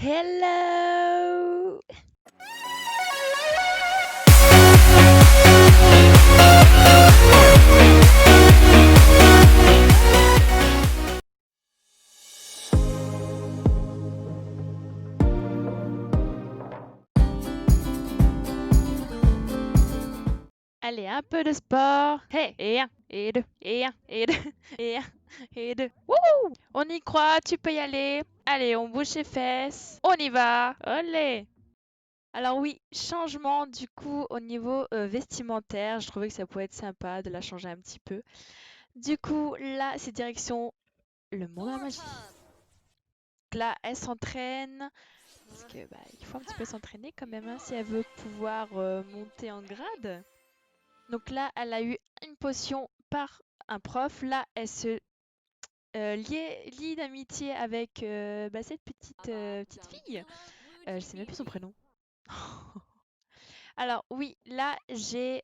Hello! Allez, un peu de sport. Hey, et un, et deux, et un, et deux, et un, et deux. Wouhou! On y croit, tu peux y aller. Allez, on bouge les fesses. On y va. Olé! Alors oui, changement du coup au niveau vestimentaire. Je trouvais que ça pouvait être sympa de la changer un petit peu. Du coup, là, c'est direction le monde de la magie. Donc là, elle s'entraîne. Parce que bah, il faut un petit peu s'entraîner quand même hein, si elle veut pouvoir monter en grade. Donc là, elle a eu une potion par un prof. Là, elle se lie d'amitié avec bah, cette petite fille. Je sais même plus son prénom. Alors oui, là, j'ai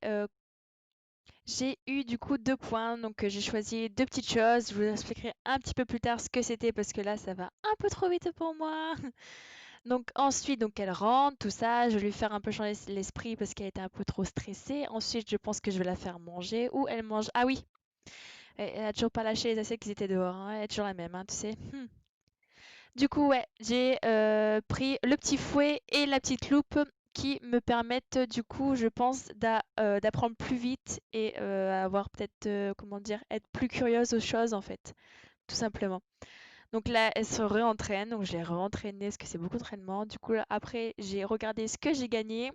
eu du coup 2 points. Donc j'ai choisi 2 petites choses. Je vous expliquerai un petit peu plus tard ce que c'était parce que là, ça va un peu trop vite pour moi. Donc ensuite, donc elle rentre, tout ça, je vais lui faire un peu changer l'esprit parce qu'elle était un peu trop stressée. Ensuite, je pense que je vais la faire manger ou elle mange. Ah oui, elle a toujours pas lâché les assiettes qui étaient dehors, hein. Elle est toujours la même, hein, tu sais. Du coup, ouais, j'ai pris le petit fouet et la petite loupe qui me permettent du coup, je pense, d'apprendre plus vite et avoir peut-être, comment dire, être plus curieuse aux choses en fait, tout simplement. Donc là, elle se réentraîne, donc je l'ai réentraînée parce que c'est beaucoup d'entraînement. Du coup, là, après, j'ai regardé ce que j'ai gagné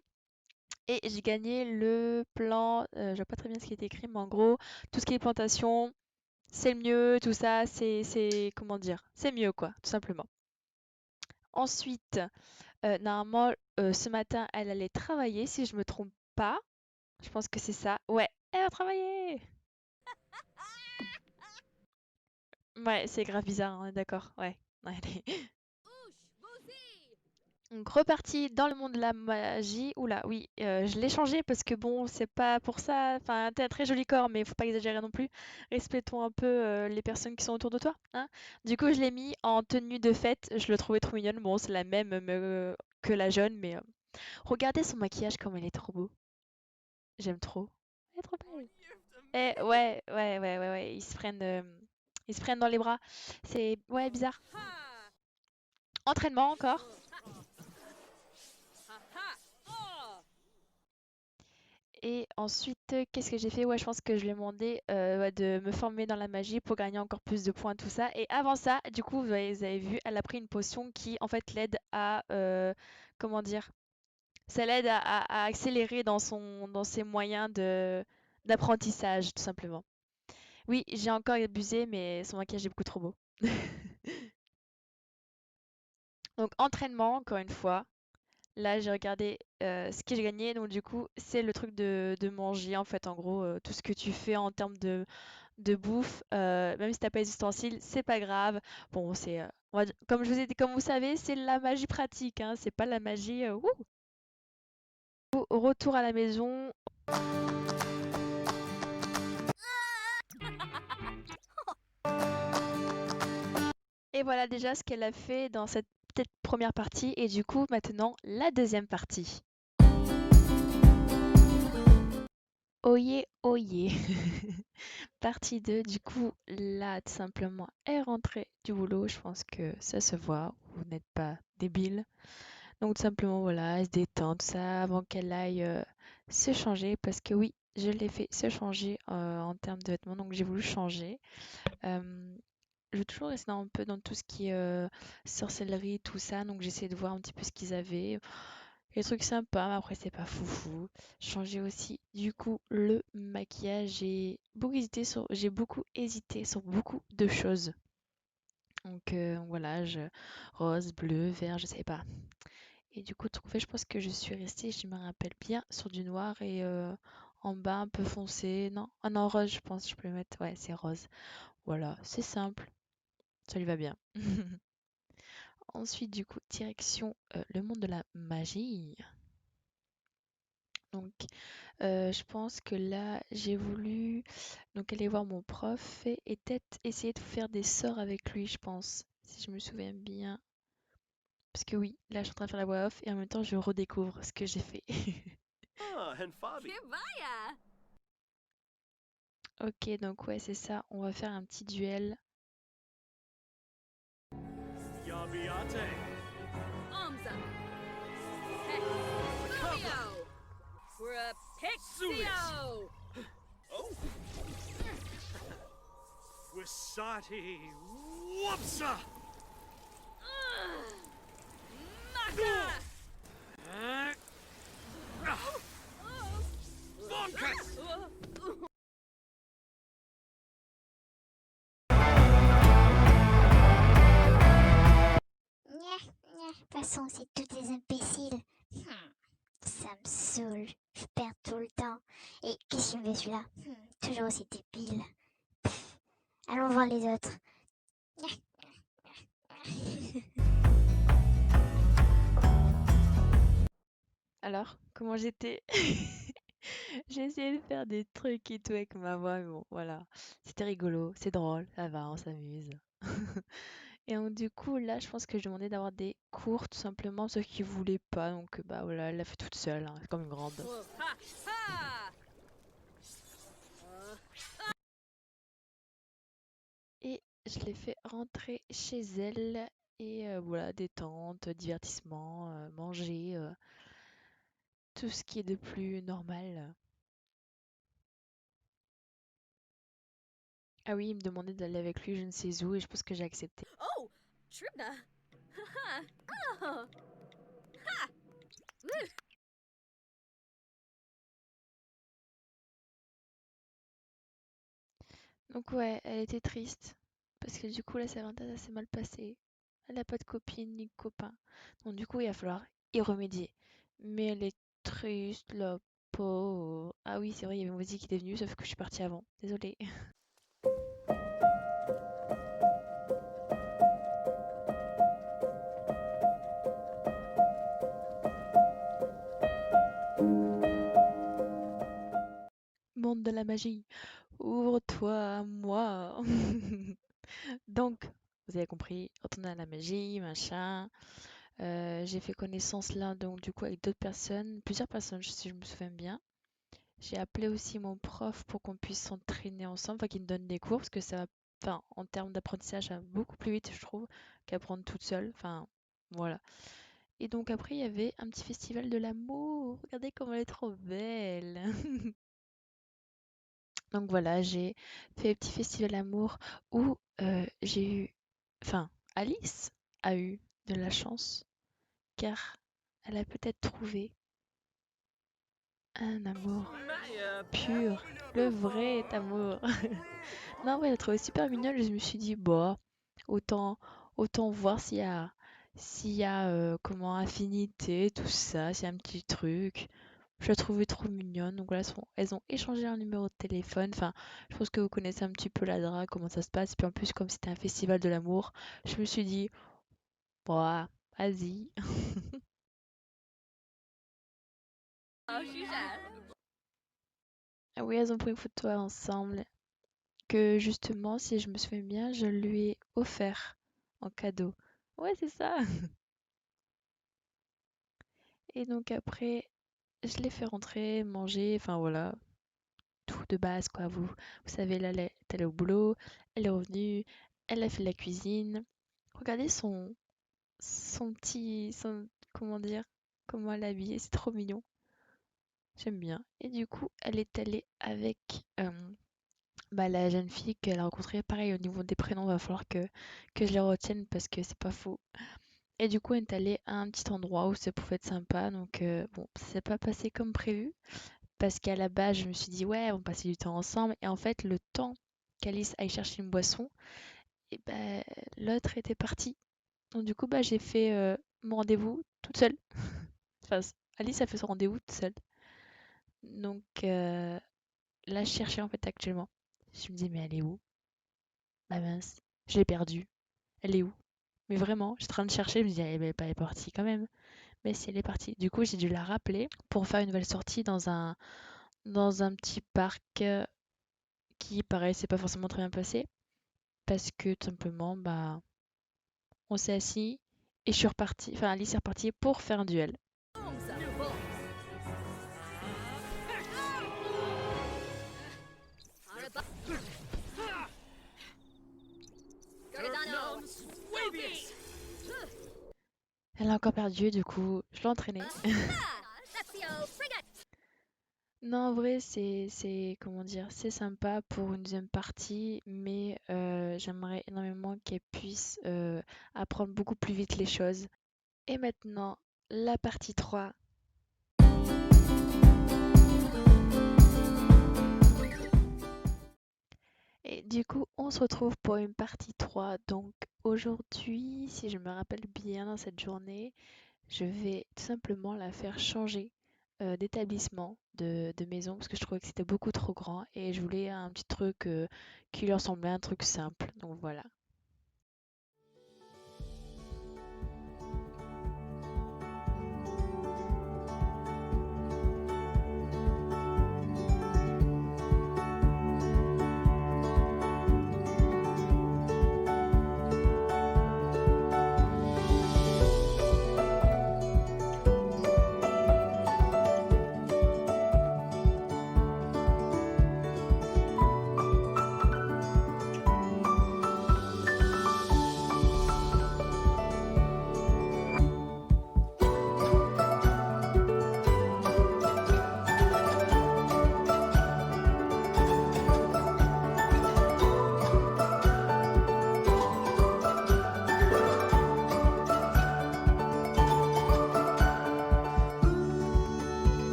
et j'ai gagné le plan. Je vois pas très bien ce qui est écrit, mais en gros, tout ce qui est plantation, c'est le mieux, tout ça, comment dire, c'est mieux quoi, tout simplement. Ensuite, normalement, ce matin, elle allait travailler, si je me trompe pas. Je pense que c'est ça. Ouais, elle a travaillé! Ouais, c'est grave bizarre, on est d'accord. Ouais. Ouais, Donc reparti dans le monde de la magie. Oula, oui, je l'ai changé parce que bon, c'est pas pour ça. Enfin, t'as un très joli corps, mais faut pas exagérer non plus. Respectons un peu les personnes qui sont autour de toi, hein. Du coup, je l'ai mis en tenue de fête. Je le trouvais trop mignonne. Bon, c'est la même que la jeune, mais regardez son maquillage comme il est trop beau. J'aime trop. Elle est trop belle. Eh ouais, ouais, ouais, ouais, ouais. Ils se prennent dans les bras. C'est ouais bizarre. Entraînement encore. Et ensuite, qu'est-ce que j'ai fait? Ouais, je pense que je lui ai demandé ouais, de me former dans la magie pour gagner encore plus de points, tout ça. Et avant ça, du coup, vous avez vu, elle a pris une potion qui, en fait, l'aide à, comment dire? Ça l'aide à accélérer dans ses moyens d'apprentissage, tout simplement. Oui, j'ai encore abusé, mais son maquillage est beaucoup trop beau. Donc, entraînement, encore une fois. Là, j'ai regardé ce que j'ai gagné. Donc, du coup, c'est le truc de manger. En fait, en gros, tout ce que tu fais en termes de bouffe, même si t'as pas les ustensiles, c'est pas grave. Bon, comme je vous ai dit, comme vous savez, c'est la magie pratique, hein. C'est pas la magie. Wouh. Au retour à la maison. Et voilà déjà ce qu'elle a fait dans cette petite première partie. Et du coup, maintenant, la deuxième partie. Oyez, oyez. Partie 2, du coup, là, tout simplement, elle est rentrée du boulot. Je pense que ça se voit, vous n'êtes pas débile. Donc, tout simplement, voilà, elle se détend, tout ça, avant qu'elle aille se changer. Parce que oui, je l'ai fait se changer en termes de vêtements, donc j'ai voulu changer. Euh, je veux toujours rester un peu dans tout ce qui est sorcellerie, tout ça. Donc, j'essaie de voir un petit peu ce qu'ils avaient. Les trucs sympas, mais après c'est pas foufou. Changer aussi du coup le maquillage. J'ai beaucoup hésité sur beaucoup de choses. Donc voilà, rose, bleu, vert, je sais pas. Et du coup trouvé, je pense que je suis restée, je me rappelle bien, sur du noir et en bas un peu foncé. Non, ah non, rose, je pense, je peux le mettre. Ouais, c'est rose. Voilà, c'est simple, ça lui va bien. Ensuite, du coup, direction le monde de la magie. Donc, je pense que là, j'ai voulu donc aller voir mon prof et peut-être essayer de faire des sorts avec lui, je pense, si je me souviens bien. Parce que oui, là, je suis en train de faire la voix off et en même temps, je redécouvre ce que j'ai fait. Ah, and Fabi. Kibaya! Ok, donc ouais, c'est ça. On va faire un petit duel. Yabiate. Omza! Hey! Fabio! Rapixio! Oh. Wisati. Whoopsa. Maka! Bonkus. De toute façon, c'est tous des imbéciles. Ça me saoule. Je perds tout le temps. Et qu'est-ce qu'il me fait celui-là? Toujours aussi débile. Pff, allons voir les autres. Alors, comment j'étais? J'ai essayé de faire des trucs et tout avec ma voix, mais bon, voilà. C'était rigolo, c'est drôle, ça va, on s'amuse. Et donc, du coup, là, je pense que je demandais d'avoir des cours, tout simplement, ceux qui voulaient pas. Donc, bah voilà, elle l'a fait toute seule, hein, c'est comme une grande. Ha! Ha! Et je l'ai fait rentrer chez elle. Et voilà, détente, divertissement, manger, tout ce qui est de plus normal. Ah oui, il me demandait d'aller avec lui je ne sais où et je pense que j'ai accepté. Oh! Tribna! Ha! Oh! Ha! Donc ouais, elle était triste parce que du coup la Saint-Valentin ça s'est mal passé. Elle n'a pas de copine ni de copain. Donc du coup il va falloir y remédier. Mais elle est triste, la pauvre. Ah oui, c'est vrai, il y avait Mozi qui était venu sauf que je suis partie avant. Désolée. Monde de la magie, ouvre-toi à moi. Donc, vous avez compris, retourner à la magie, machin. J'ai fait connaissance là, donc du coup, avec d'autres personnes, plusieurs personnes, si je me souviens bien. J'ai appelé aussi mon prof pour qu'on puisse s'entraîner ensemble, enfin qu'il me donne des cours, parce que ça va, enfin, en termes d'apprentissage, ça va beaucoup plus vite, je trouve, qu'apprendre toute seule. Enfin, voilà. Et donc après, il y avait un petit festival de l'amour. Regardez comme elle est trop belle. Donc voilà, j'ai fait un petit festival d'amour où j'ai eu, enfin, Alice a eu de la chance car elle a peut-être trouvé un amour Maya. pur, le vrai amour. Non, ouais, elle a trouvé super mignonne. Je me suis dit, bah, autant, autant voir s'il y a comment affinité, tout ça, s'il y a un petit truc. Je la trouvais trop mignonne. Donc voilà, elles ont échangé un numéro de téléphone. Enfin, je pense que vous connaissez un petit peu la drague, comment ça se passe. Et puis en plus, comme c'était un festival de l'amour, je me suis dit, bah, vas-y. Oh, Shusha! Ah oui, elles ont pris une photo ensemble. Que justement, si je me souviens bien, je lui ai offert en cadeau. Ouais, c'est ça. Et donc après, je l'ai fait rentrer, manger, enfin voilà, tout de base quoi. Vous savez, là, elle est allée au boulot, elle est revenue, elle a fait la cuisine. Regardez comment dire, comment elle est habillée, c'est trop mignon. J'aime bien. Et du coup, elle est allée avec bah, la jeune fille qu'elle a rencontrée. Pareil, au niveau des prénoms, va falloir que je les retienne parce que c'est pas faux. Et du coup, elle est allée à un petit endroit où ça pouvait être sympa. Donc, bon, ça s'est pas passé comme prévu. Parce qu'à la base, je me suis dit, ouais, on va passer du temps ensemble. Et en fait, le temps qu'Alice aille chercher une boisson, et ben, l'autre était parti. Donc, du coup, bah, j'ai fait mon rendez-vous toute seule. Enfin, Alice a fait son rendez-vous toute seule. Donc, là, je cherchais en fait actuellement. Je me dis, mais elle est où? Ma mince, je l'ai perdue. Elle est où? Mais vraiment, j'étais en train de chercher, je me dis, elle est partie quand même. Mais si elle est partie. Du coup, j'ai dû la rappeler pour faire une nouvelle sortie dans un petit parc qui, pareil, s'est pas forcément très bien passé. Parce que tout simplement, bah, on s'est assis Et je suis repartie, enfin Alice est repartie pour faire un duel. Boomsa. New balls. Araba. Gargadano. Num Swabius! Elle a encore perdu, du coup, je l'ai entraînée. Lepsio. Frigate. Non, en vrai, comment dire, c'est sympa pour une deuxième partie, mais j'aimerais énormément qu'elle puisse apprendre beaucoup plus vite les choses. Et maintenant, la partie 3. Et du coup, on se retrouve pour une partie 3. Donc aujourd'hui, si je me rappelle bien dans cette journée, je vais tout simplement la faire changer d'établissement, de maison, parce que je trouvais que c'était beaucoup trop grand et je voulais un petit truc qui lui ressemblait à un truc simple. Donc voilà.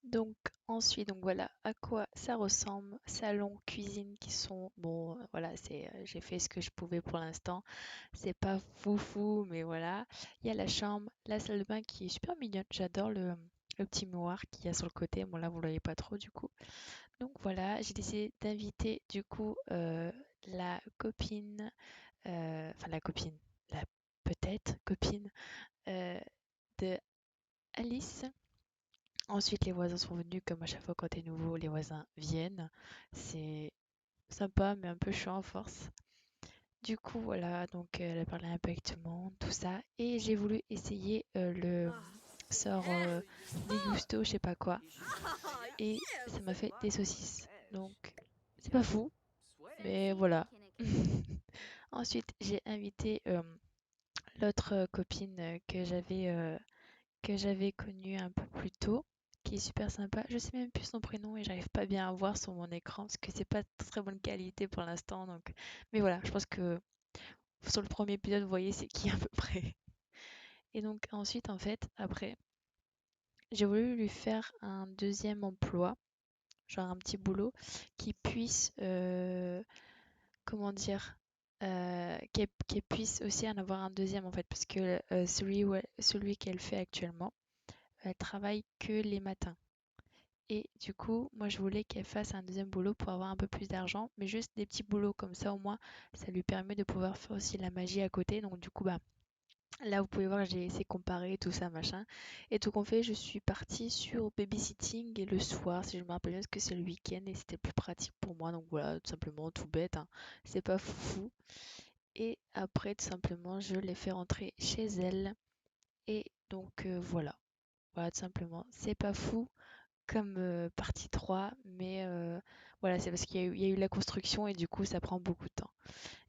Donc ensuite, donc voilà à quoi ça ressemble. Salon, cuisine qui sont bon, voilà, j'ai fait ce que je pouvais pour l'instant. C'est pas fou, mais voilà. Il y a la chambre, la salle de bain qui est super mignonne. J'adore le petit miroir qu'il y a sur le côté. Bon là, vous le voyez pas trop du coup. Donc voilà, j'ai décidé d'inviter du coup la copine, enfin la copine, la peut-être copine euh, de Alice. Ensuite, les voisins sont venus, comme à chaque fois quand t'es nouveau, les voisins viennent. C'est sympa, mais un peu chiant à force. Du coup, voilà, donc elle a parlé un peu avec tout le monde, tout ça. Et j'ai voulu essayer le sort des gustos, je sais pas quoi. Oh, Et yes. ça m'a fait des saucisses. Donc, c'est pas fou, mais voilà. Ensuite, j'ai invité l'autre copine que j'avais connue un peu plus tôt, qui est super sympa. Je sais même plus son prénom et j'arrive pas bien à voir sur mon écran parce que c'est pas très bonne qualité pour l'instant. Donc, mais voilà, je pense que sur le premier épisode, vous voyez c'est qui à peu près. Et donc ensuite, en fait, après, j'ai voulu lui faire un deuxième emploi, genre un petit boulot, qui puisse, comment dire, qu'elle puisse aussi en avoir un deuxième en fait, parce que celui qu'elle fait actuellement, elle travaille que les matins. Et du coup, moi, je voulais qu'elle fasse un deuxième boulot pour avoir un peu plus d'argent, mais juste des petits boulots comme ça, au moins, ça lui permet de pouvoir faire aussi la magie à côté. Donc, du coup, bah, là, vous pouvez voir, j'ai essayé de comparer tout ça, machin. Et tout qu'on fait, je suis partie sur babysitting et le soir, si je me rappelle bien, parce que c'est le week-end et c'était plus pratique pour moi. Donc voilà, tout simplement, tout bête, hein. C'est pas fou. Et après, tout simplement, je l'ai fait rentrer chez elle. Et donc voilà. Voilà, tout simplement. C'est pas fou comme partie 3, mais voilà, c'est parce il y a eu la construction et du coup ça prend beaucoup de temps.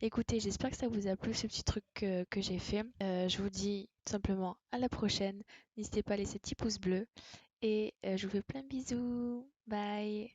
Écoutez, j'espère que ça vous a plu ce petit truc que j'ai fait. Je vous dis tout simplement à la prochaine. N'hésitez pas à laisser petit pouce bleu et je vous fais plein de bisous. Bye!